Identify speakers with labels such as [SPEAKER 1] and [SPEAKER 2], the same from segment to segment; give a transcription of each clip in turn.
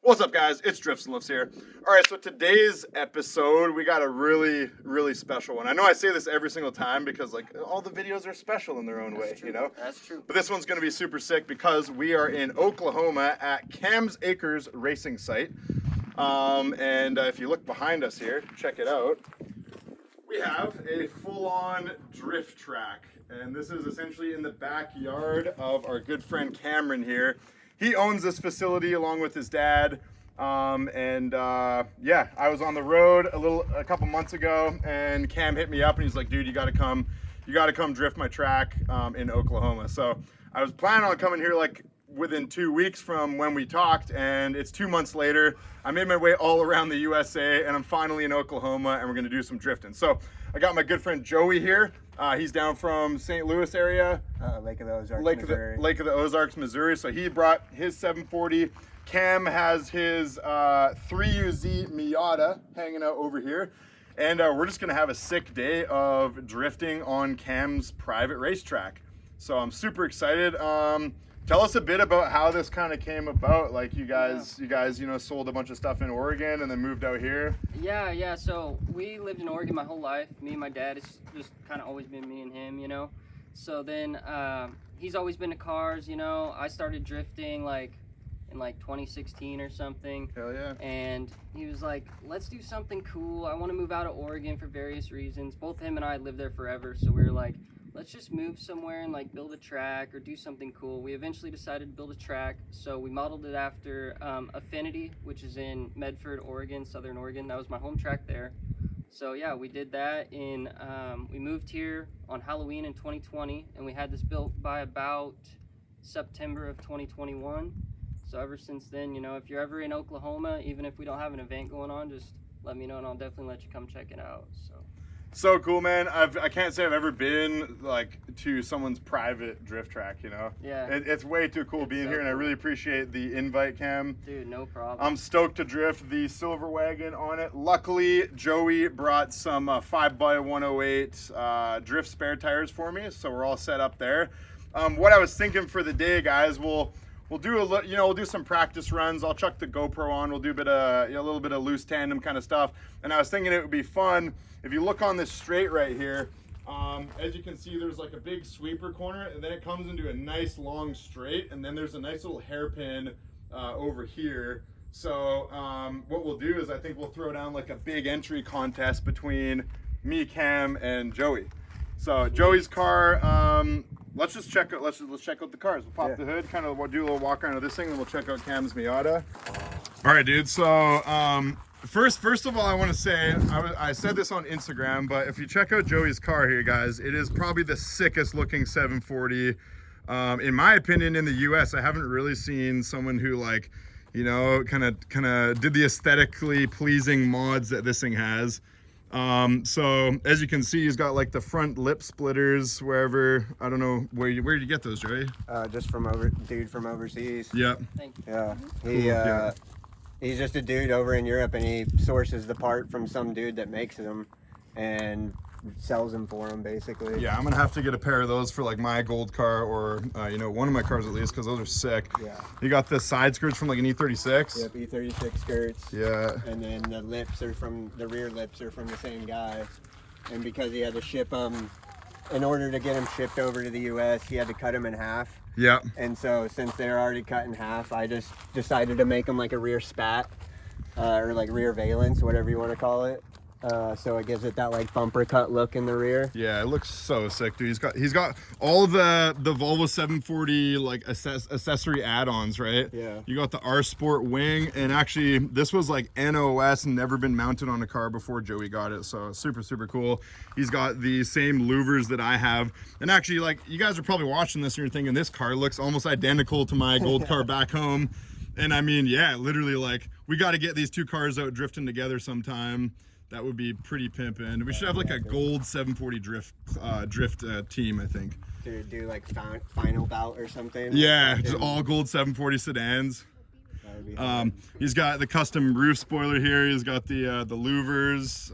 [SPEAKER 1] What's up, guys? It's Drifts and Lifts here. All right, so today's episode, we got a really, really special one. I know I say this every single time because, like, all the videos are special in their own way, you know?
[SPEAKER 2] That's true.
[SPEAKER 1] But this one's going to be super sick because we are in Oklahoma at Cam's Acres racing site. If you look behind us here, check it out. We have a full-on drift track. And this is essentially in the backyard of our good friend Cameron here. He owns this facility along with his dad. Yeah, I was on the road a couple months ago, and Cam hit me up and he's like, dude, you gotta come drift my track in Oklahoma. So I was planning on coming here like within 2 weeks from when we talked, and it's 2 months later. I made my way all around the USA and I'm finally in Oklahoma, and we're gonna do some drifting. So I got my good friend Joey here. He's down from St. Louis area.
[SPEAKER 3] Lake of the Ozarks, Missouri.
[SPEAKER 1] Lake of the Ozarks, Missouri. So he brought his 740. Cam has his 3UZ Miata hanging out over here. And we're just gonna have a sick day of drifting on Cam's private racetrack. So I'm super excited. Tell us a bit about how this kind of came about. Like you guys, sold a bunch of stuff in Oregon and then moved out here.
[SPEAKER 2] Yeah. So we lived in Oregon my whole life. Me and my dad, it's just kind of always been me and him, you know. So then he's always been to cars, you know. I started drifting in 2016 or something.
[SPEAKER 1] Hell yeah.
[SPEAKER 2] And he was like, let's do something cool. I want to move out of Oregon for various reasons. Both him and I lived there forever, so we were like, let's just move somewhere and like build a track or do something cool. We eventually decided to build a track, so we modeled it after Affinity, which is in Medford, Oregon, Southern Oregon. That was my home track there. So yeah, we did that we moved here on Halloween in 2020, and we had this built by about September of 2021. So ever since then, you know, if you're ever in Oklahoma, even if we don't have an event going on, just let me know and I'll definitely let you come check it out.
[SPEAKER 1] So cool, man. I can't say I've ever been like to someone's private drift track, you know?
[SPEAKER 2] Yeah.
[SPEAKER 1] It's way too cool being here, and I really appreciate the invite, Cam.
[SPEAKER 2] Dude, no problem.
[SPEAKER 1] I'm stoked to drift the silver wagon on it. Luckily, Joey brought some 5x108 drift spare tires for me, so we're all set up there. What I was thinking for the day, guys, we'll do some practice runs. I'll chuck the GoPro on. We'll do a little bit of loose tandem kind of stuff. And I was thinking it would be fun if you look on this straight right here. As you can see, there's like a big sweeper corner, and then it comes into a nice long straight, and then there's a nice little hairpin over here. So what we'll do is I think we'll throw down like a big entry contest between me, Cam, and Joey. So Joey's car. Let's check out the cars. We'll pop the hood, kind of do a little walk around of this thing, and we'll check out Cam's Miata. All right, dude. So first of all, I want to say I said this on Instagram, but if you check out Joey's car here, guys, it is probably the sickest looking 740. In my opinion, in the U.S., I haven't really seen someone who kind of did the aesthetically pleasing mods that this thing has. So as you can see, he's got like the front lip splitters wherever. I don't know where did you get those, Joey?
[SPEAKER 3] Just from dude from overseas.
[SPEAKER 1] Yeah.
[SPEAKER 2] Thank you.
[SPEAKER 3] Yeah.
[SPEAKER 1] Cool.
[SPEAKER 3] He's just a dude over in Europe, and he sources the part from some dude that makes them and sells them for him, basically.
[SPEAKER 1] Yeah, I'm gonna have to get a pair of those for like my gold car, or one of my cars at least, because those are sick.
[SPEAKER 3] Yeah.
[SPEAKER 1] You got the side skirts from like an E36.
[SPEAKER 3] Yep, E36 skirts.
[SPEAKER 1] Yeah.
[SPEAKER 3] And then the rear lips are from the same guy. And because he had to ship them, in order to get them shipped over to the US, he had to cut them in half.
[SPEAKER 1] Yeah.
[SPEAKER 3] And so since they're already cut in half, I just decided to make them like a rear spat, or like rear valence, whatever you want to call it. So it gives it that like bumper cut look in the rear.
[SPEAKER 1] Yeah, it looks so sick, dude. He's got all the Volvo 740 like accessory add-ons, right?
[SPEAKER 3] Yeah.
[SPEAKER 1] You got the R Sport wing, and actually this was like NOS and never been mounted on a car before Joey got it, so super cool. He's got the same louvers that I have, and actually, like, you guys are probably watching this and you're thinking this car looks almost identical to my gold car back home. And I mean, yeah, literally, like, we got to get these two cars out drifting together sometime. That would be pretty pimpin'. We should have like a gold 740 drift team, I think.
[SPEAKER 3] Do like final bout or something.
[SPEAKER 1] Yeah, just all gold 740 sedans. He's got the custom roof spoiler here. He's got the louvers,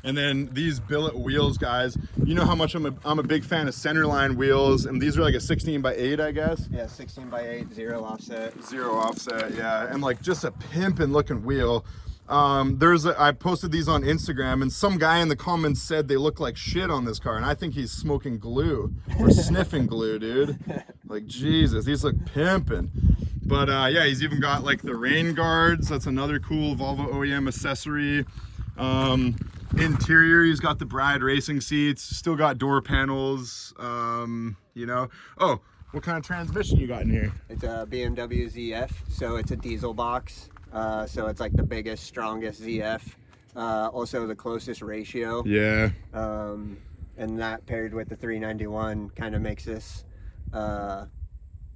[SPEAKER 1] and then these billet wheels, guys. You know how much I'm a big fan of centerline wheels, and these are like a 16x8, I guess.
[SPEAKER 3] Yeah, 16x8, 0 offset.
[SPEAKER 1] 0 offset, yeah, and like just a pimpin' looking wheel. I posted these on Instagram, and some guy in the comments said they look like shit on this car, and I think he's smoking glue or sniffing glue, dude. Like, Jesus, these look pimpin'. But yeah, he's even got like the rain guards. That's another cool Volvo OEM accessory. Interior, he's got the Bride racing seats, still got door panels, you know. Oh, what kind of transmission you got in here?
[SPEAKER 3] It's a BMW ZF, so it's a diesel box. So it's like the biggest, strongest ZF. Also the closest ratio.
[SPEAKER 1] Yeah.
[SPEAKER 3] And that paired with the 391 kind of makes this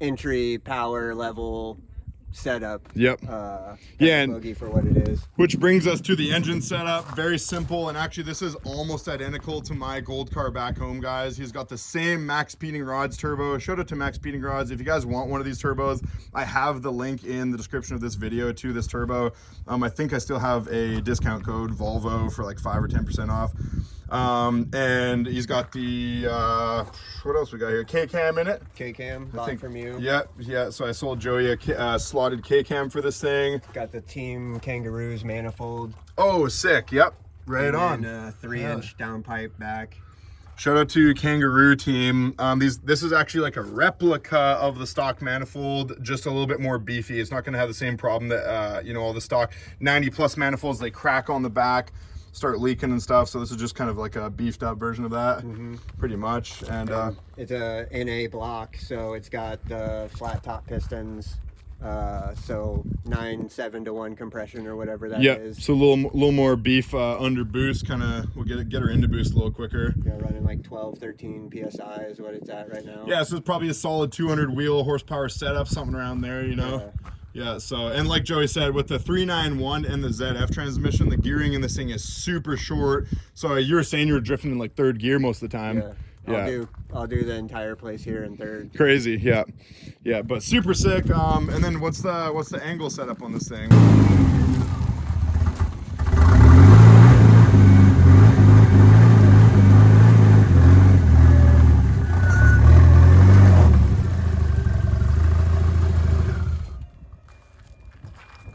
[SPEAKER 3] entry power level setup.
[SPEAKER 1] Yep.
[SPEAKER 3] Yeah, and boogie for what it is.
[SPEAKER 1] Which brings us to the engine setup. Very simple, and actually this is almost identical to my gold car back home, guys. He's got the same Max Speeding Rods turbo. Shout out to Max Speeding Rods. If you guys want one of these turbos, I have the link in the description of this video to this turbo. I think I still have a discount code Volvo for like 5 or 10% off. And he's got the what else we got here? K-cam in it.
[SPEAKER 3] K-cam, bought from you.
[SPEAKER 1] Yeah. So I sold Joey a slotted K-cam for this thing.
[SPEAKER 3] Got the Team Kangaroos manifold.
[SPEAKER 1] Oh, sick. Yep. Right on.
[SPEAKER 3] And 3-inch downpipe back.
[SPEAKER 1] Shout out to Kangaroo Team. This is actually like a replica of the stock manifold, just a little bit more beefy. It's not going to have the same problem that you know, all the stock 90 plus manifolds, they crack on the back, start leaking and stuff. So this is just kind of like a beefed up version of that, pretty much. And
[SPEAKER 3] it's a NA block, so it's got the flat top pistons. So 9/7-to-1 compression or whatever that is.
[SPEAKER 1] So a little more beef under boost, kind of. We'll get her into boost a little quicker.
[SPEAKER 3] Yeah, running like 12-13 psi is what it's at right now.
[SPEAKER 1] Yeah, so it's probably a solid 200 wheel horsepower setup, something around there, you know. Yeah, so, and like Joey said, with the 391 and the ZF transmission, the gearing in this thing is super short. So you were saying you were drifting in like third gear most of the time.
[SPEAKER 3] Yeah. I'll do the entire place here in third.
[SPEAKER 1] Crazy, yeah, but super sick. And then what's the angle setup on this thing?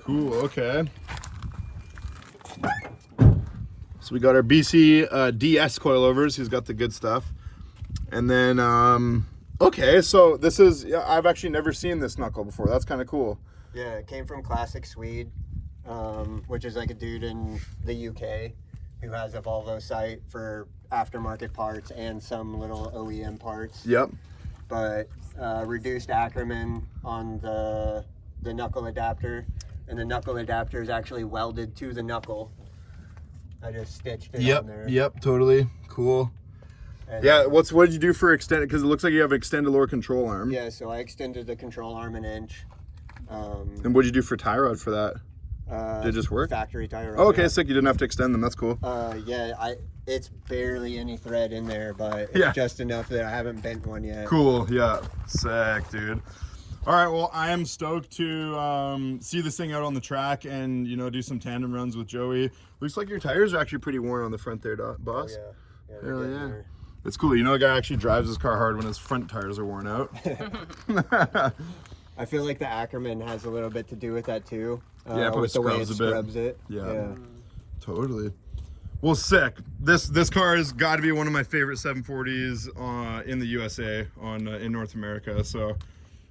[SPEAKER 1] Cool. Okay. So we got our BC DS coilovers. He's got the good stuff. And then, okay, so this is, I've actually never seen this knuckle before. That's kind of cool.
[SPEAKER 3] Yeah, it came from Classic Swede, which is like a dude in the UK who has a Volvo site for aftermarket parts and some little OEM parts.
[SPEAKER 1] Yep.
[SPEAKER 3] But reduced Ackerman on the knuckle adapter, and the knuckle adapter is actually welded to the knuckle. I just stitched it on there.
[SPEAKER 1] Yep, totally. Cool. And yeah, what did you do for extended? Because it looks like you have extended lower control arm.
[SPEAKER 3] Yeah, so I extended the control arm an inch.
[SPEAKER 1] And what did you do for tie rod for that? Did it just work?
[SPEAKER 3] Factory tie rod.
[SPEAKER 1] Oh, okay, sick. You didn't have to extend them. That's cool.
[SPEAKER 3] Yeah, it's barely any thread in there, but it's just enough that I haven't bent one yet.
[SPEAKER 1] Cool. Yeah, sick, dude. All right, well, I am stoked to see this thing out on the track and, you know, do some tandem runs with Joey. Looks like your tires are actually pretty worn on the front there, boss.
[SPEAKER 3] Oh, yeah.
[SPEAKER 1] Hell yeah. It's cool. You know, a guy actually drives his car hard when his front tires are worn out.
[SPEAKER 3] I feel like the Ackerman has a little bit to do with that too.
[SPEAKER 1] Yeah,
[SPEAKER 3] with the way it
[SPEAKER 1] scrubs
[SPEAKER 3] it.
[SPEAKER 1] Yeah, totally. Well, sick. This car has got to be one of my favorite 740s in the USA, in North America. So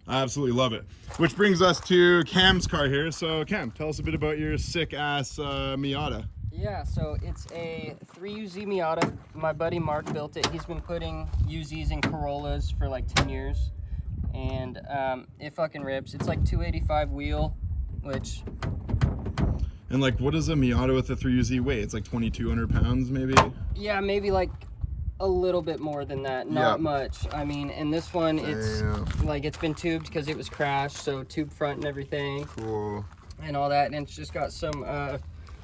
[SPEAKER 1] I absolutely love it. Which brings us to Cam's car here. So Cam, tell us a bit about your sick ass Miata.
[SPEAKER 2] Yeah, so it's a 3UZ Miata. My buddy Mark built it. He's been putting UZs in Corollas for like 10 years. And it fucking rips. It's like 285 wheel, which...
[SPEAKER 1] And like, what does a Miata with a 3UZ weigh? It's like 2,200 pounds maybe?
[SPEAKER 2] Yeah, maybe like a little bit more than that. Not much. I mean, and this one, it's like, it's been tubed because it was crashed. So tube front and everything.
[SPEAKER 1] Cool.
[SPEAKER 2] And all that. And it's just got some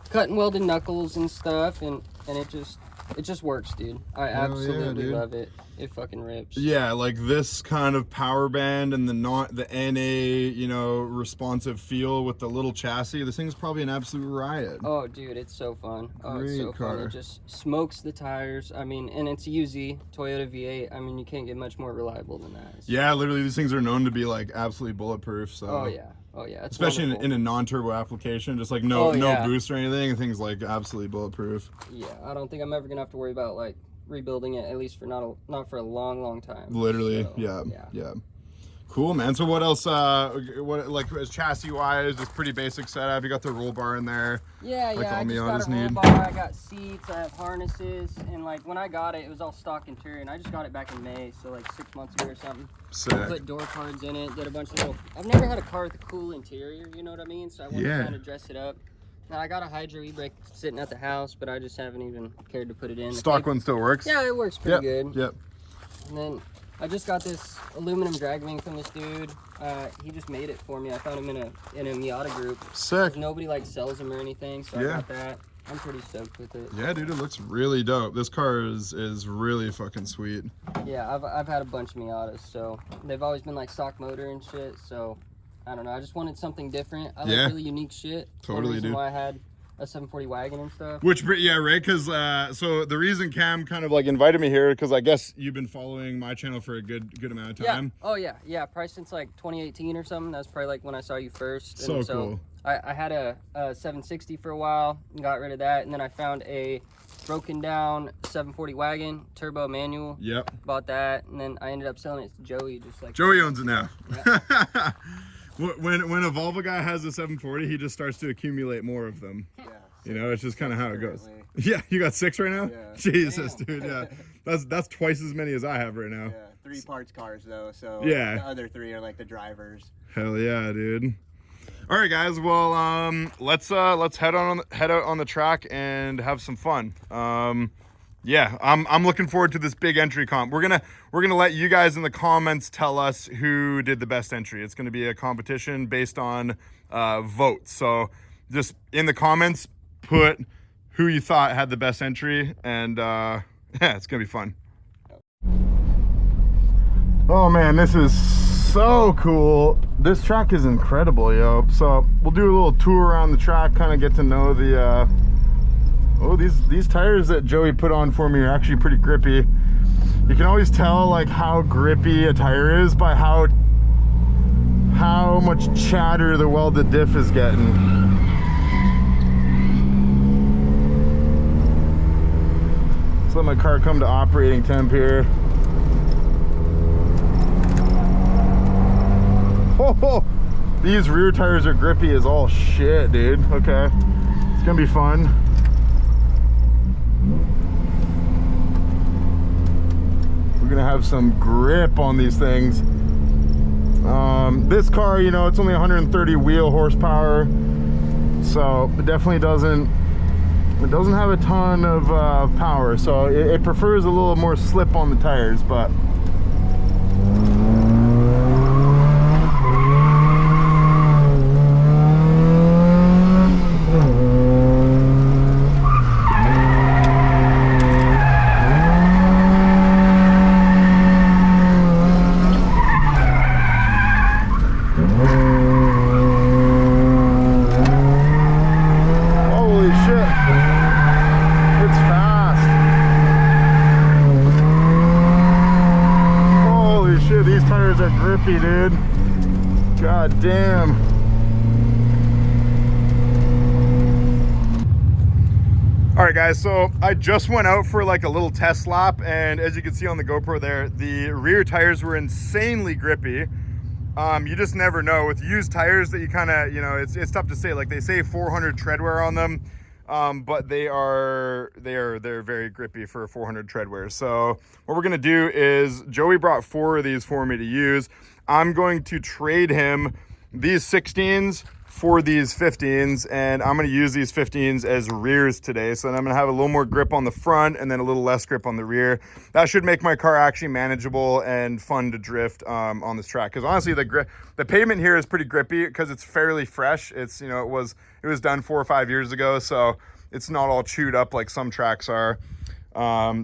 [SPEAKER 2] cutting welded knuckles and stuff, and it just works, dude. I absolutely
[SPEAKER 1] dude.
[SPEAKER 2] love it. It fucking rips.
[SPEAKER 1] Yeah, like this kind of power band and the NA, you know, responsive feel with the little chassis. This thing's probably an absolute riot.
[SPEAKER 2] Oh, dude, it's so fun. Oh, it's
[SPEAKER 1] Great
[SPEAKER 2] so
[SPEAKER 1] car.
[SPEAKER 2] fun. It just smokes the tires. I mean, and it's a UZ Toyota V8. I mean, you can't get much more reliable than that.
[SPEAKER 1] Yeah, literally, these things are known to be like absolutely bulletproof. So.
[SPEAKER 2] Oh yeah. Oh yeah. It's
[SPEAKER 1] especially in
[SPEAKER 2] wonderful.
[SPEAKER 1] a non-turbo application, just like no boost or anything, and things like absolutely bulletproof.
[SPEAKER 2] Yeah, I don't think I'm ever gonna have to worry about like rebuilding it, at least for not for a long time.
[SPEAKER 1] Literally,
[SPEAKER 2] So,
[SPEAKER 1] yeah. Cool, man. So what else? What like chassis wise? Just pretty basic setup. You got the roll bar in there.
[SPEAKER 2] Yeah,
[SPEAKER 1] like all
[SPEAKER 2] I just
[SPEAKER 1] Miatas
[SPEAKER 2] got a roll
[SPEAKER 1] need.
[SPEAKER 2] bar. I got seats. I have harnesses, and like when I got it, it was all stock interior, and I just got it back in May, so like 6 months ago or something.
[SPEAKER 1] Sick.
[SPEAKER 2] Put door cards in it. Did a bunch of little. I've never had a car with a cool interior. You know what I mean? So I wanted to kind of dress it up. Now I got a hydro e-brake sitting at the house, but I just haven't even cared to put it in.
[SPEAKER 1] Stock one still works.
[SPEAKER 2] Yeah, it works pretty good.
[SPEAKER 1] Yep.
[SPEAKER 2] And then I just got this aluminum drag wing from this dude. He just made it for me. I found him in a Miata group.
[SPEAKER 1] Sick.
[SPEAKER 2] Nobody like sells them or anything, so I got that. I'm pretty stoked with it.
[SPEAKER 1] Yeah, dude, it looks really dope. This car is really fucking sweet.
[SPEAKER 2] Yeah, I've had a bunch of Miatas, so they've always been like stock motor and shit. So I don't know. I just wanted something different. I like really unique shit.
[SPEAKER 1] Totally,
[SPEAKER 2] reason
[SPEAKER 1] dude.
[SPEAKER 2] Why I had a 740 wagon and stuff.
[SPEAKER 1] Which, yeah, right? Because so the reason Cam kind of like invited me here, because I guess you've been following my channel for a good amount of time.
[SPEAKER 2] Oh yeah. Probably since like 2018 or something. That's probably like when I saw you first.
[SPEAKER 1] So cool.
[SPEAKER 2] I had a 760 for a while, got rid of that, and then I found a broken down 740 wagon, turbo manual.
[SPEAKER 1] Yep.
[SPEAKER 2] Bought that, and then I ended up selling it to Joey. Just like
[SPEAKER 1] Joey owns it now.
[SPEAKER 2] Yeah.
[SPEAKER 1] When a Volvo guy has a 740, he just starts to accumulate more of them.
[SPEAKER 3] Yeah.
[SPEAKER 1] You know, it's just kind of how it goes.
[SPEAKER 3] Currently.
[SPEAKER 1] Yeah, you got 6 right now?
[SPEAKER 3] Yeah.
[SPEAKER 1] Jesus,
[SPEAKER 2] Damn.
[SPEAKER 1] dude, yeah. That's twice as many as I have right now.
[SPEAKER 3] Yeah, 3 parts cars though, so
[SPEAKER 1] Yeah.
[SPEAKER 3] the other 3 are like the drivers.
[SPEAKER 1] Hell yeah, dude. All right, guys. Well, let's head out on the track and have some fun. Yeah, I'm looking forward to this big entry comp. We're gonna let you guys in the comments tell us who did the best entry. It's gonna be a competition based on votes. So just in the comments, put who you thought had the best entry, and yeah, it's gonna be fun. Oh man, this is so cool. This track is incredible, yo. So we'll do a little tour around the track, kind of get to know the oh, these tires that Joey put on for me are actually pretty grippy. You can always tell like how grippy a tire is by how much chatter the welded diff is getting. Let's let my car come to operating temp here. Oh, these rear tires are grippy as all shit, dude. Okay, it's gonna be fun. We're gonna have some grip on these things. This car, you know, it's only 130 wheel horsepower, so it definitely doesn't have a ton of power, so it prefers a little more slip on the tires, but dude. God damn. All right, guys, so I just went out for like a little test lap, and as you can see on the GoPro there, the rear tires were insanely grippy. You just never know with used tires that you kind of, you know, it's tough to say. Like they say 400 tread wear on them, but they're very grippy for 400 tread wear. So what we're gonna do is Joey brought 4 of these for me to use. I'm going to trade him these 16s for these 15s, and I'm going to use these 15s as rears today. So then I'm going to have a little more grip on the front and then a little less grip on the rear. That should make my car actually manageable and fun to drift on this track, because honestly the pavement here is pretty grippy because it's fairly fresh. It's, you know, it was done 4 or 5 years ago, so it's not all chewed up like some tracks are.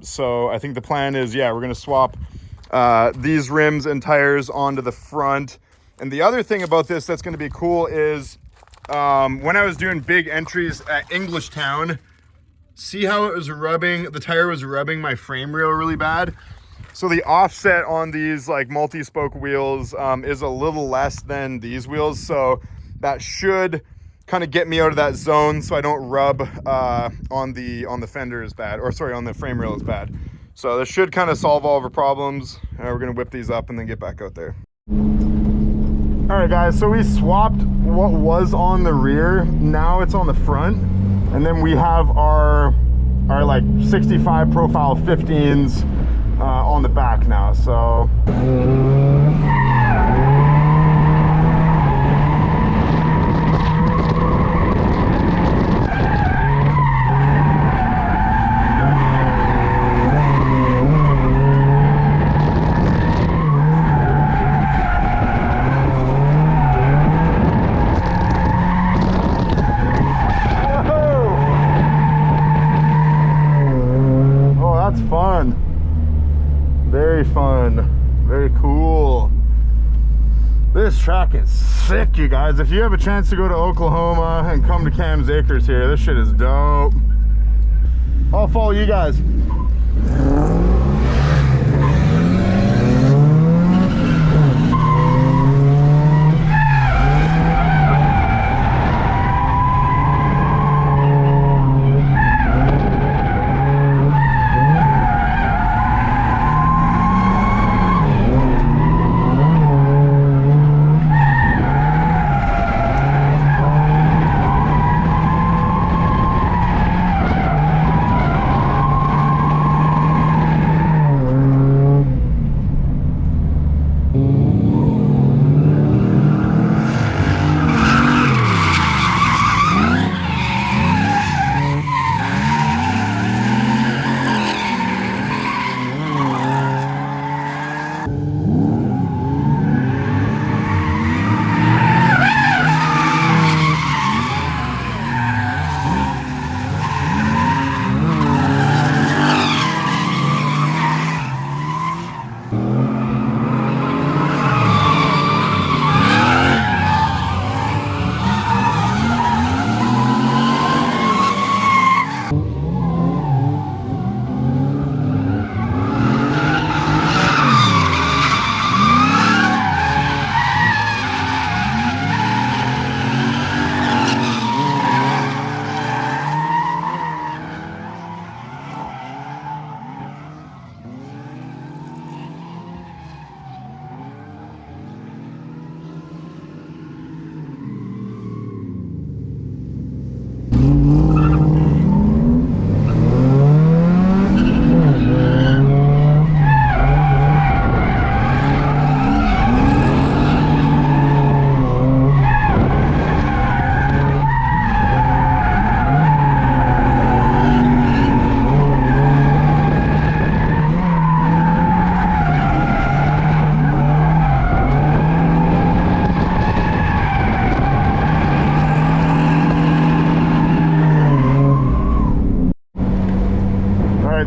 [SPEAKER 1] So I think the plan is, yeah, we're going to swap these rims and tires onto the front. And the other thing about this that's going to be cool is when I was doing big entries at Englishtown, see how it was rubbing, the tire was rubbing my frame rail really bad. So the offset on these like multi-spoke wheels is a little less than these wheels. So that should kind of get me out of that zone so I don't rub on the fender as bad, or sorry, on the frame rail as bad. So this should kind of solve all of our problems. We're gonna whip these up and then get back out there. All right guys, so we swapped what was on the rear, now it's on the front, and then we have our like 65 profile 15s on the back now. So fun, very fun, very cool. This track is sick, you guys. If you have a chance to go to Oklahoma and come to Cam's Acres here, this shit is dope. I'll follow you guys.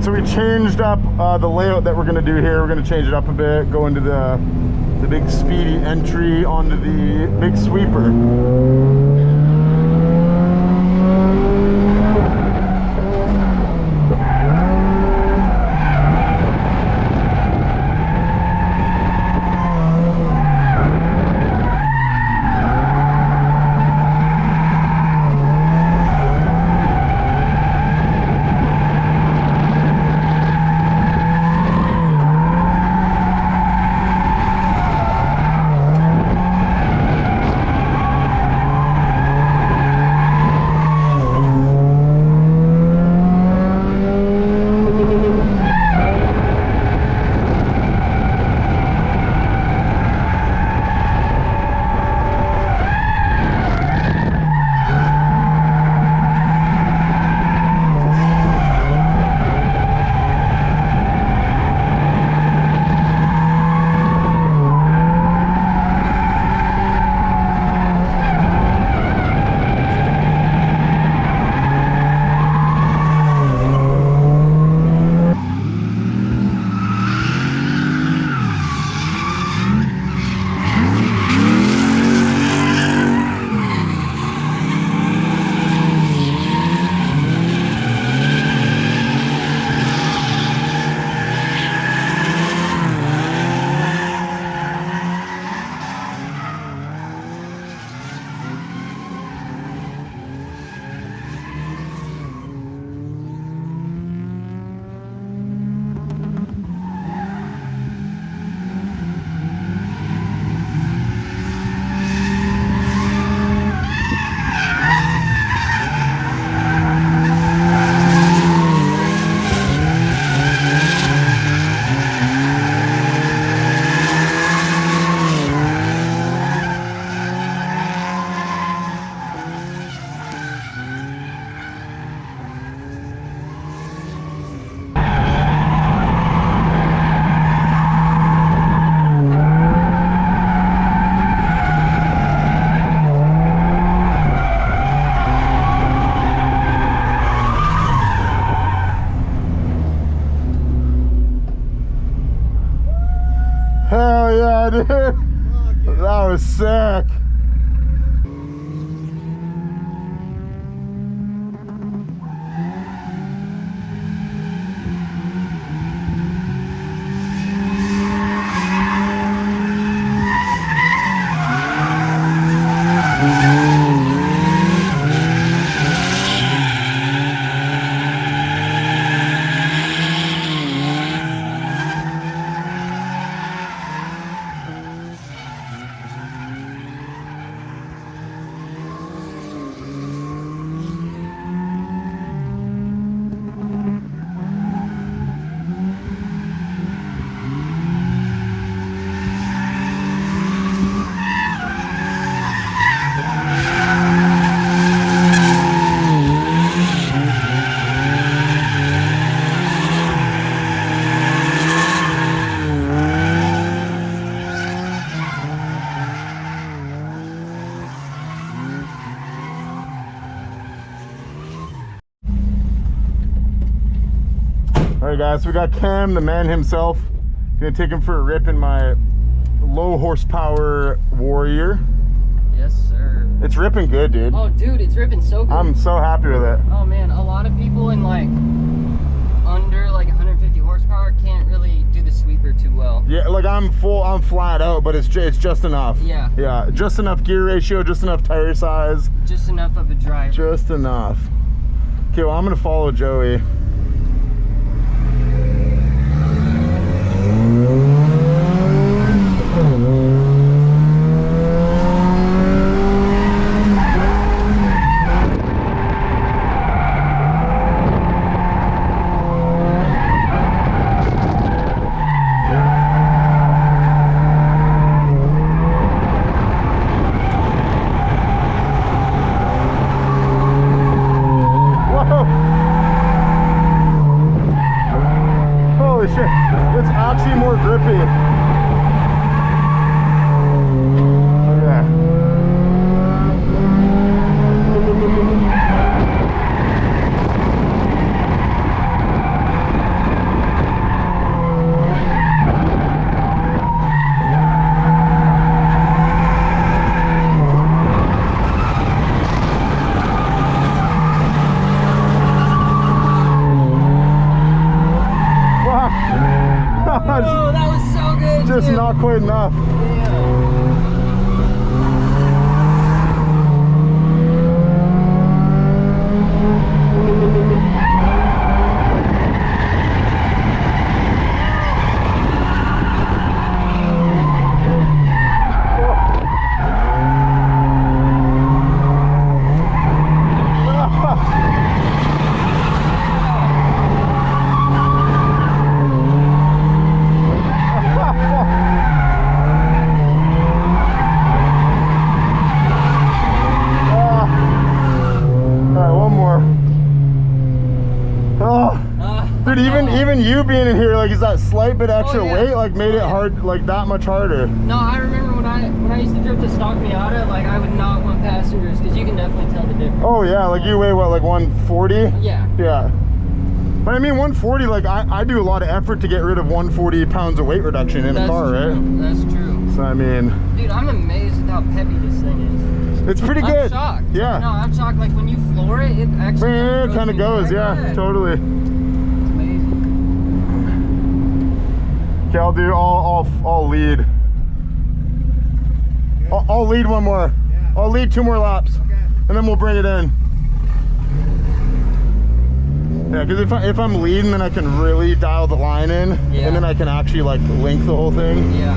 [SPEAKER 1] So we changed up the layout that we're going to do here. We're going to change it up a bit, go into the big speedy entry onto the big sweeper. Yeah, dude. That was sick. All right, guys, so we got Cam, the man himself. Gonna take him for a rip in my low horsepower Warrior.
[SPEAKER 2] Yes, sir.
[SPEAKER 1] It's ripping good, dude.
[SPEAKER 2] Oh, dude, it's ripping so good.
[SPEAKER 1] I'm so happy with it.
[SPEAKER 2] Oh man, a lot of people in like under like 150 horsepower can't really do the sweeper too well.
[SPEAKER 1] Yeah, like I'm flat out, but it's just enough.
[SPEAKER 2] Yeah.
[SPEAKER 1] Yeah, just enough gear ratio, just enough tire size.
[SPEAKER 2] Just enough of a driver.
[SPEAKER 1] Just enough. Okay, well, I'm gonna follow Joey. Holy shit, it's actually more grippy. Okay.
[SPEAKER 2] Oh, that was so good.
[SPEAKER 1] Just
[SPEAKER 2] too.
[SPEAKER 1] not quite enough. Dude, even you being in here, like, is that slight bit extra weight, like, made it hard, like, that much harder?
[SPEAKER 2] No, I remember when I used to drive the stock Miata, like, I would not want passengers, because you can definitely tell the difference.
[SPEAKER 1] Oh, yeah, like, you weigh, what, like, 140?
[SPEAKER 2] Yeah.
[SPEAKER 1] Yeah. But, I mean, 140, like, I do a lot of effort to get rid of 140 pounds of weight reduction in a car,
[SPEAKER 2] true.
[SPEAKER 1] right?
[SPEAKER 2] That's true.
[SPEAKER 1] So, I mean... Dude,
[SPEAKER 2] I'm amazed at how peppy this thing is.
[SPEAKER 1] It's pretty good.
[SPEAKER 2] I'm shocked.
[SPEAKER 1] Yeah.
[SPEAKER 2] No, I'm shocked. Like, when you floor it, it actually
[SPEAKER 1] kind of goes, yeah, totally. Okay, I'll do. I'll lead. I'll lead one more. Yeah. I'll lead 2 more laps, and then we'll bring it in. Yeah, because if I'm leading, then I can really dial the line in, and then I can actually like link the whole thing.
[SPEAKER 2] Yeah.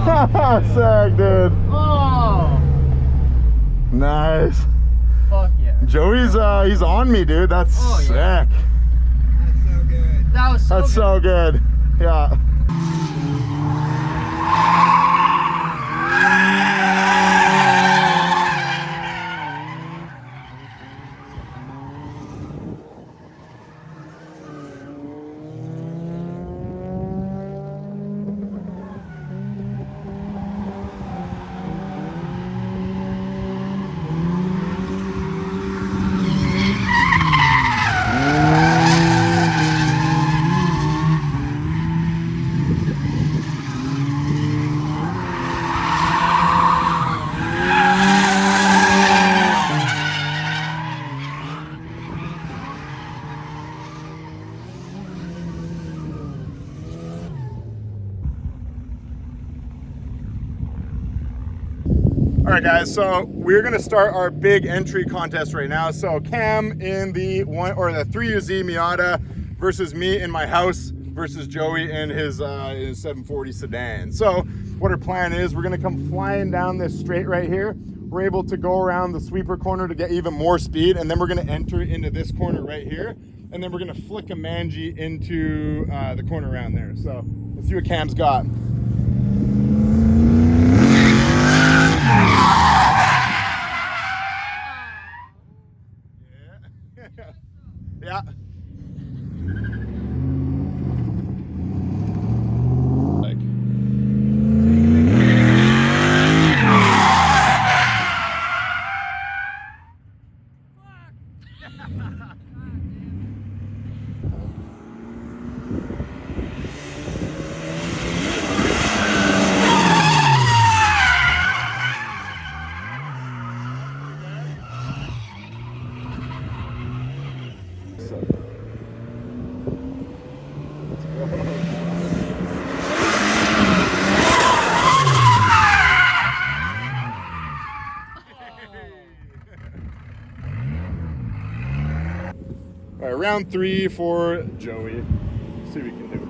[SPEAKER 1] Sick, dude.
[SPEAKER 2] Oh,
[SPEAKER 1] Nice.
[SPEAKER 2] fuck yeah.
[SPEAKER 1] Joey's he's on me, dude. That's sick.
[SPEAKER 2] Yeah.
[SPEAKER 3] That's so good.
[SPEAKER 2] That was so
[SPEAKER 1] That's
[SPEAKER 2] good.
[SPEAKER 1] so good. Yeah. All right, guys, so we're gonna start our big entry contest right now. So Cam in the 3UZ Miata versus me in my house versus Joey in his 740 sedan. So what our plan is, we're gonna come flying down this straight right here. We're able to go around the sweeper corner to get even more speed, and then we're gonna enter into this corner right here, and then we're gonna flick a mangy into the corner around there. So let's see what Cam's got. Yeah. Like. All right, round 3 for Joey. Let's see what we can do.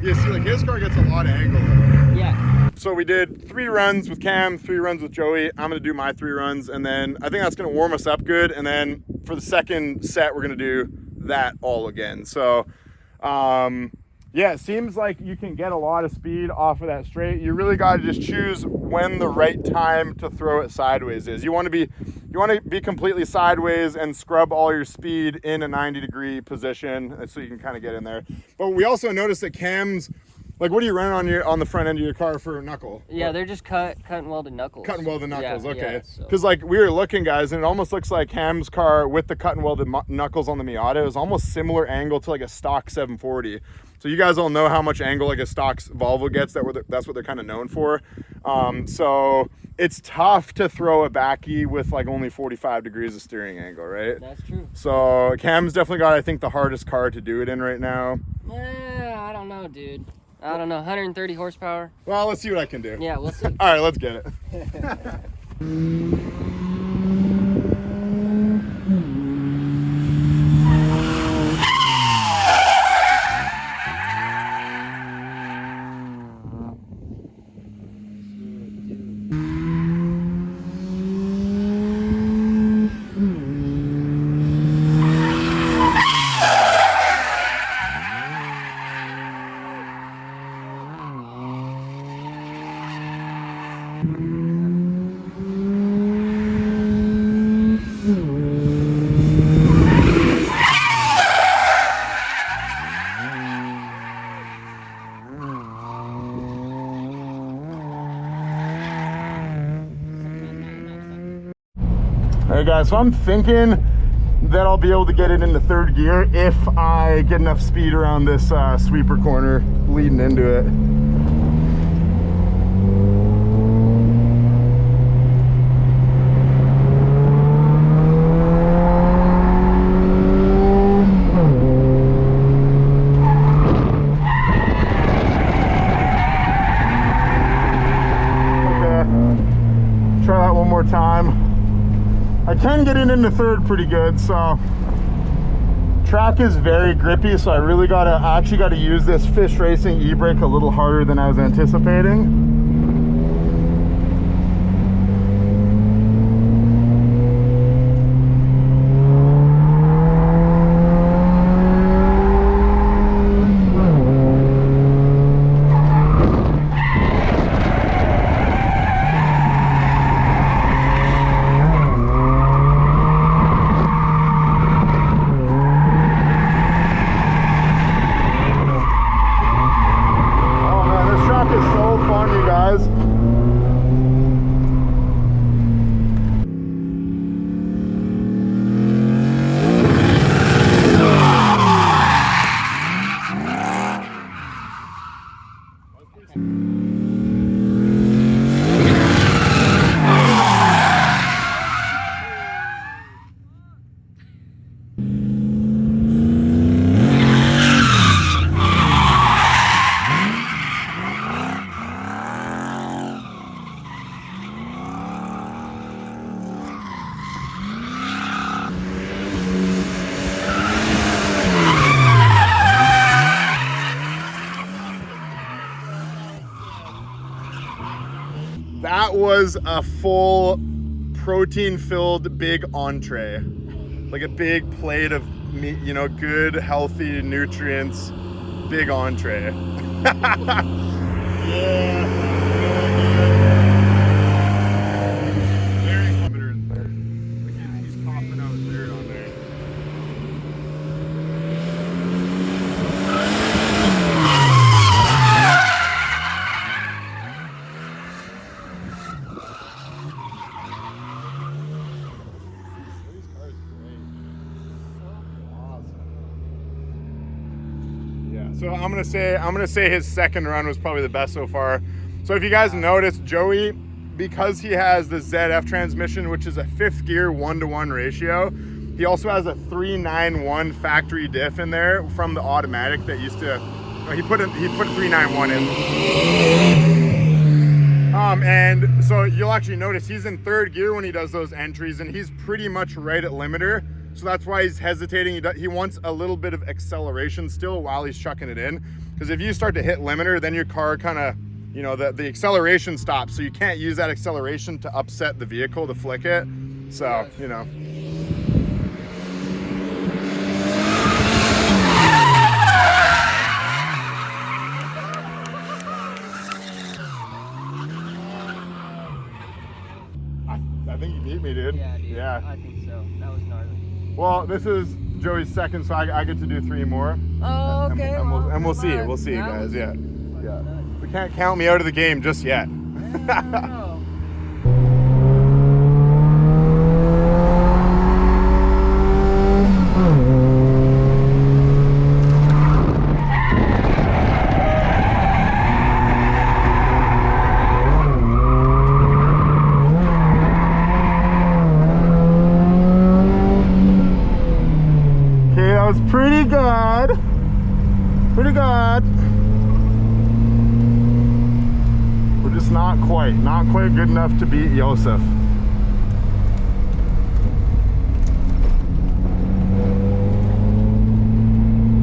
[SPEAKER 1] Yeah, see, like his car gets a lot of angle though.
[SPEAKER 2] Yeah.
[SPEAKER 1] So we did 3 runs with Cam, 3 runs with Joey. I'm gonna do my 3 runs, and then I think that's gonna warm us up good. And then for the second set, we're gonna do that all again. So, yeah, it seems like you can get a lot of speed off of that straight. You really got to just choose when the right time to throw it sideways is. You want to be completely sideways and scrub all your speed in a 90-degree position, so you can kind of get in there. But we also noticed that Cam's, like, what do you run on the front end of your car for knuckle?
[SPEAKER 2] Yeah, they're just cut and welded knuckles.
[SPEAKER 1] Cut and welded knuckles,
[SPEAKER 2] Yeah,
[SPEAKER 1] okay.
[SPEAKER 2] so.
[SPEAKER 1] Because like we were looking, guys, and it almost looks like Cam's car with the cut and welded knuckles on the Miata is almost similar angle to like a stock 740. So you guys all know how much angle like a stock Volvo gets. That's what they're kind of known for. So it's tough to throw a backy with like only 45 degrees of steering angle, right?
[SPEAKER 2] That's true.
[SPEAKER 1] So Cam's definitely got, I think, the hardest car to do it in right now.
[SPEAKER 2] I don't know, dude. I don't know, 130 horsepower.
[SPEAKER 1] Well, let's see what I can do.
[SPEAKER 2] Yeah, we'll see.
[SPEAKER 1] All right, let's get it. All right, guys, so I'm thinking that I'll be able to get it into 3rd gear if I get enough speed around this sweeper corner leading into it. Okay. more time. I can get it into third pretty good, so track is very grippy, so I actually gotta use this FISCH Racing e-brake a little harder than I was anticipating. That was a full protein-filled big entree. Like a big plate of meat, you know, good, healthy nutrients, big entree. Yeah. So I'm gonna say his second run was probably the best so far. So if you guys noticed, Joey, because he has the ZF transmission, which is a 5th gear 1-to-1 ratio, he also has a 391 factory diff in there from the automatic that used to. He put a 391 in. And so you'll actually notice he's in 3rd gear when he does those entries, and he's pretty much right at limiter. So that's why he's hesitating. He wants a little bit of acceleration still while he's chucking it in. Because if you start to hit limiter, then your car kind of, you know, the acceleration stops. So you can't use that acceleration to upset the vehicle to flick it. So, you know. I think you beat me, dude.
[SPEAKER 2] Yeah, dude.
[SPEAKER 1] Yeah.
[SPEAKER 2] I think so. That was gnarly.
[SPEAKER 1] Well, this is Joey's second, so I get to do 3 more.
[SPEAKER 2] Oh, okay.
[SPEAKER 1] And we'll see. We'll see, guys. Yeah. Yeah. We can't count me out of the game just yet.
[SPEAKER 2] No.
[SPEAKER 1] Pretty good. Pretty good. We're just not quite good enough to beat Joseph.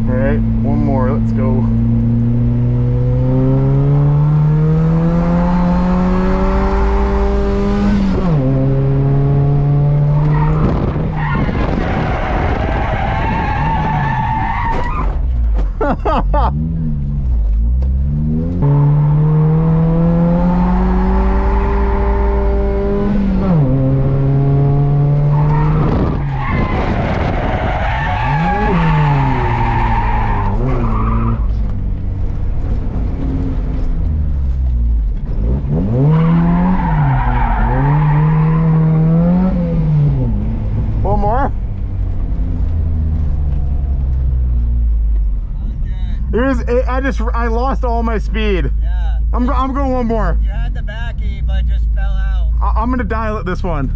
[SPEAKER 1] All right, one more. Let's go. One more. I lost all my speed.
[SPEAKER 3] Yeah.
[SPEAKER 1] I'm going one more.
[SPEAKER 3] You had the backy, but just fell out.
[SPEAKER 1] I'm gonna dial at this one.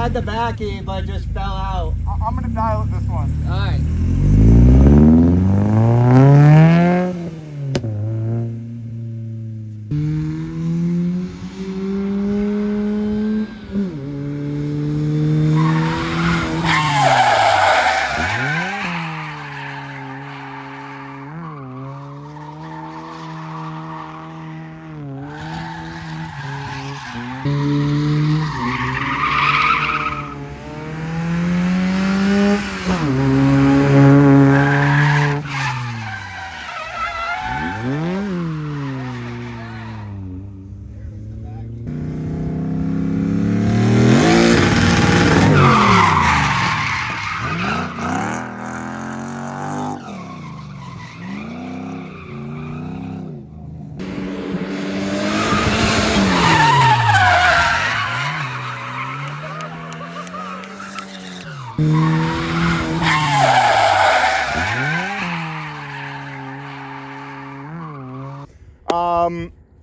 [SPEAKER 3] had the backy, but just fell out.
[SPEAKER 1] I'm gonna dial it this one.
[SPEAKER 2] All right.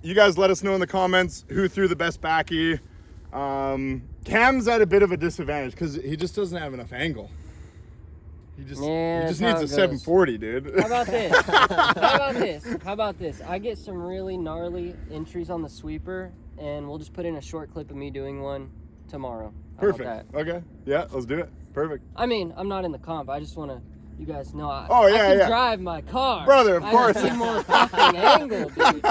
[SPEAKER 1] You guys let us know in the comments who threw the best backy. Cam's at a bit of a disadvantage because he just doesn't have enough angle. He just needs a 740, dude.
[SPEAKER 2] How about this? How about this? How about this? I get some really gnarly entries on the sweeper, and we'll just put in a short clip of me doing one tomorrow. How about
[SPEAKER 1] Perfect.
[SPEAKER 2] that?
[SPEAKER 1] Okay. Yeah, let's do it. Perfect.
[SPEAKER 2] I mean, I'm not in the comp. I just want to, you guys know, I can drive my car.
[SPEAKER 1] Brother, of course.
[SPEAKER 2] I just need more fucking angle, dude.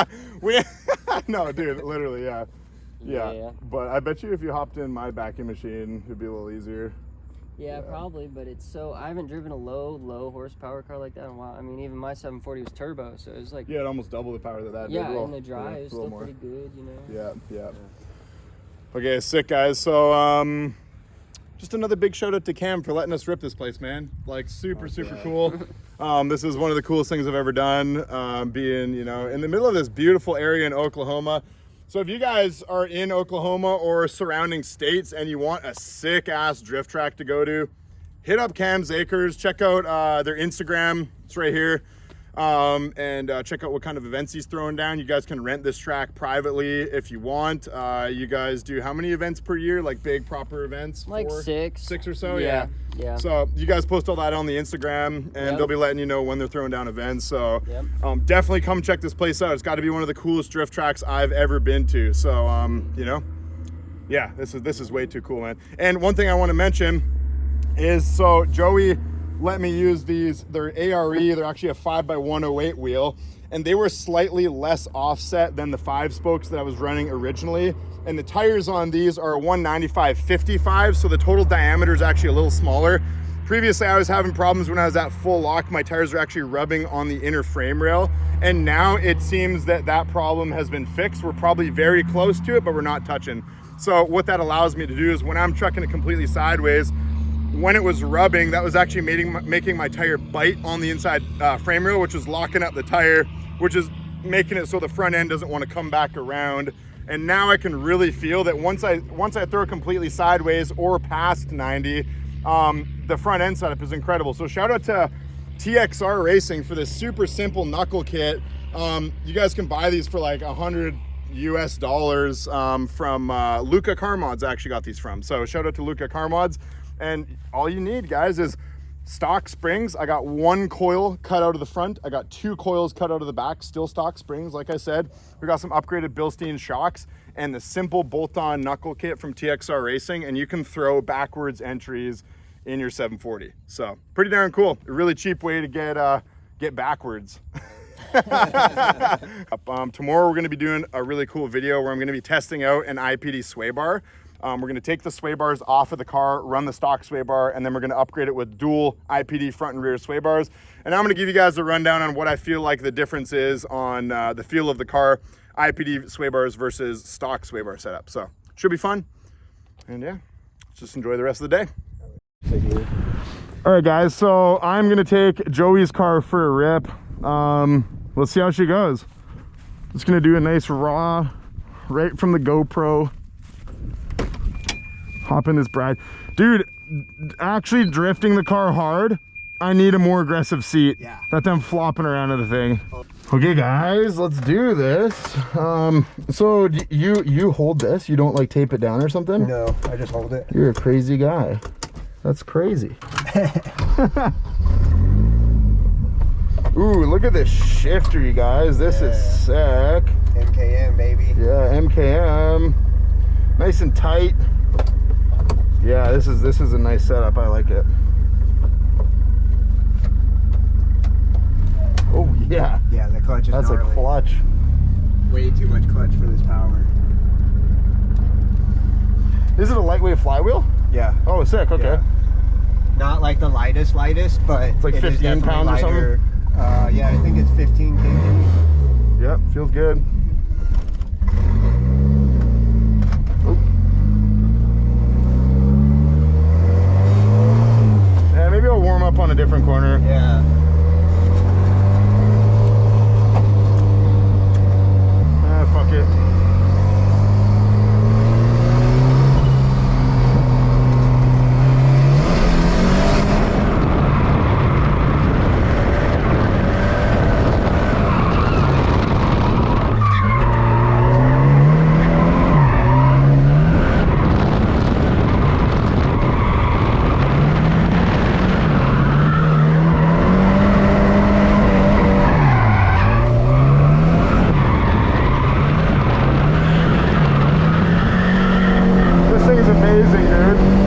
[SPEAKER 1] No, dude, literally, yeah. But I bet you if you hopped in my backing machine, it'd be a little easier.
[SPEAKER 2] Yeah, probably, but it's so, I haven't driven a low horsepower car like that in a while. I mean, even my 740 was turbo, so it was like...
[SPEAKER 1] Yeah, it almost double the power that did.
[SPEAKER 2] Yeah, and the drive is still pretty good, you know?
[SPEAKER 1] Yeah. Okay, sick, guys. So, just another big shout out to Cam for letting us rip this place, man. Like, super cool. This is one of the coolest things I've ever done, being, you know, in the middle of this beautiful area in Oklahoma. So if you guys are in Oklahoma or surrounding states and you want a sick ass drift track to go to, hit up Cam's Acres, check out their Instagram, it's right here. And check out what kind of events he's throwing down. You guys can rent this track privately if you want. You guys do how many events per year? Like big proper events?
[SPEAKER 2] Like 4? 6
[SPEAKER 1] or so.
[SPEAKER 2] Yeah.
[SPEAKER 1] So you guys post all that on the Instagram, and they'll be letting you know when they're throwing down events. So definitely come check this place out. It's got to be one of the coolest drift tracks I've ever been to. So you know, yeah, this is way too cool, man. And one thing I want to mention is, so Joey let me use these. They're ARE. They're actually a 5x108 wheel, and they were slightly less offset than the 5 spokes that I was running originally. And the tires on these are 195/55, so the total diameter is actually a little smaller. Previously, I was having problems when I was at full lock. My tires were actually rubbing on the inner frame rail, and now it seems that that problem has been fixed. We're probably very close to it, but we're not touching. So what that allows me to do is when I'm trucking it completely sideways, when it was rubbing, that was actually making my tire bite on the inside frame rail, which was locking up the tire, which is making it so the front end doesn't want to come back around. And now I can really feel that once I throw it completely sideways or past 90, the front end setup is incredible. So shout out to TXR Racing for this super simple knuckle kit. You guys can buy these for like $100 US from Luca Car Mods. I actually got these from. So shout out to Luca Car Mods. And all you need, guys, is stock springs. I got 1 coil cut out of the front. I got 2 coils cut out of the back, still stock springs, like I said. We got some upgraded Bilstein shocks and the simple bolt-on knuckle kit from TXR Racing, and you can throw backwards entries in your 740. So pretty darn cool. A really cheap way to get backwards. Tomorrow we're going to be doing a really cool video where I'm going to be testing out an IPD sway bar. We're going to take the sway bars off of the car, run the stock sway bar, and then we're going to upgrade it with dual IPD front and rear sway bars. And I'm going to give you guys a rundown on what I feel like the difference is on the feel of the car, IPD sway bars versus stock sway bar setup. So should be fun. And yeah, let's just enjoy the rest of the day. All right, guys, so I'm going to take Joey's car for a rip. Let's see how she goes. Just going to do a nice raw right from the GoPro. Hop in this bride. Dude, actually drifting the car hard, I need a more aggressive seat.
[SPEAKER 3] Yeah.
[SPEAKER 1] Let them flopping around in the thing. Okay, guys, let's do this. So you hold this? You don't like tape it down or something?
[SPEAKER 3] No, I just hold it.
[SPEAKER 1] You're a crazy guy. That's crazy. Ooh, look at this shifter, you guys. This is sick.
[SPEAKER 3] MKM, baby.
[SPEAKER 1] Yeah, MKM. Nice and tight. Yeah, this is a nice setup. I like it. Oh yeah.
[SPEAKER 3] Yeah, the clutch is
[SPEAKER 1] That's
[SPEAKER 3] gnarly.
[SPEAKER 1] a clutch.
[SPEAKER 3] Way too much clutch for this power.
[SPEAKER 1] Is it a lightweight flywheel?
[SPEAKER 3] Yeah.
[SPEAKER 1] Oh, sick. Okay.
[SPEAKER 3] Yeah. Not like the lightest, but
[SPEAKER 1] It's like
[SPEAKER 3] it is
[SPEAKER 1] 15
[SPEAKER 3] definitely
[SPEAKER 1] pounds or something?
[SPEAKER 3] lighter. Yeah, I think it's 15 kg.
[SPEAKER 1] Yep, feels good. Oop. Yeah, maybe I'll warm up on a different corner.
[SPEAKER 3] Yeah.
[SPEAKER 1] Fuck it. Amazing, dude.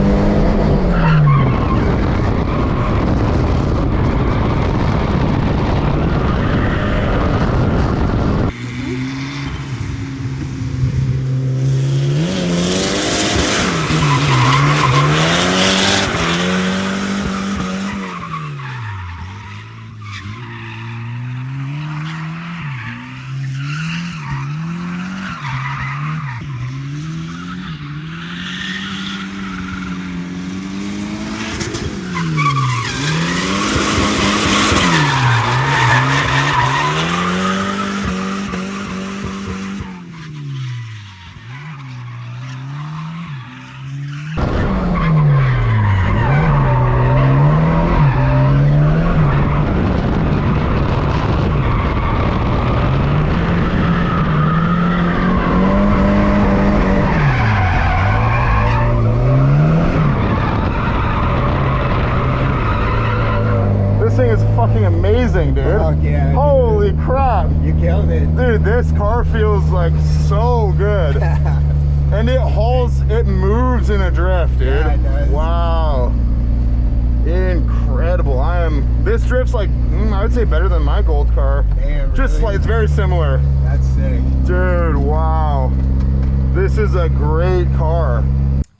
[SPEAKER 1] Thing is fucking amazing, dude.
[SPEAKER 3] Fuck yeah,
[SPEAKER 1] holy crap,
[SPEAKER 3] you killed it.
[SPEAKER 1] dude. This car feels like so good. And it moves in a drift, dude.
[SPEAKER 3] Yeah, it does.
[SPEAKER 1] Wow, incredible. This drift's like I would say better than my gold car.
[SPEAKER 3] Damn,
[SPEAKER 1] just
[SPEAKER 3] really?
[SPEAKER 1] like it's very similar.
[SPEAKER 3] That's sick,
[SPEAKER 1] dude. Wow, this is a great car.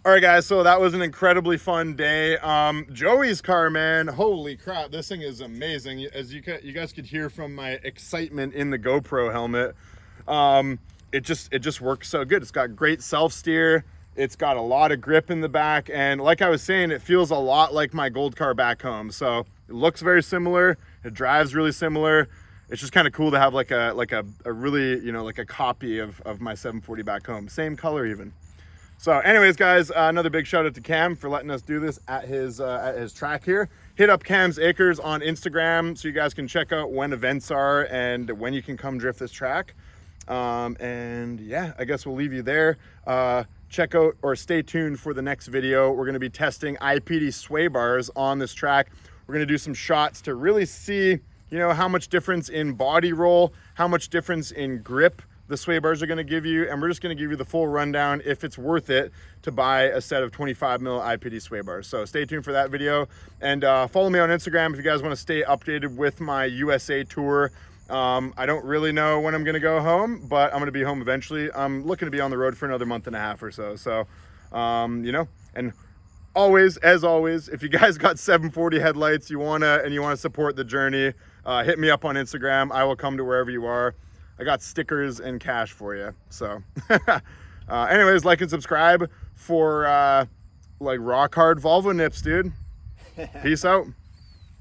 [SPEAKER 1] All right, guys, so that was an incredibly fun day. Joey's car, man, holy crap, this thing is amazing. As you guys could hear from my excitement in the GoPro helmet, it just works so good. It's got great self-steer. It's got a lot of grip in the back, and like I was saying, it feels a lot like my gold car back home. So it looks very similar. It drives really similar. It's just kind of cool to have like a really, you know, like a copy of my 740 back home, same color even. So anyways, guys, another big shout out to Cam for letting us do this at his track here. Hit up Cam's Acres on Instagram so you guys can check out when events are and when you can come drift this track. And yeah, I guess we'll leave you there. Check out or stay tuned for the next video. We're going to be testing IPD sway bars on this track. We're going to do some shots to really see, you know, how much difference in body roll, how much difference in grip the sway bars are going to give you, and we're just going to give you the full rundown if it's worth it to buy a set of 25 mil IPD sway bars. So stay tuned for that video, and follow me on Instagram if you guys want to stay updated with my USA tour. I don't really know when I'm going to go home, but I'm going to be home eventually. I'm looking to be on the road for another month and a half or so. So, you know, and always, as always, if you guys got 740 headlights, you want to support the journey, hit me up on Instagram. I will come to wherever you are. I got stickers and cash for you. So anyways, like and subscribe for like rock hard Volvo nips, dude. Peace out.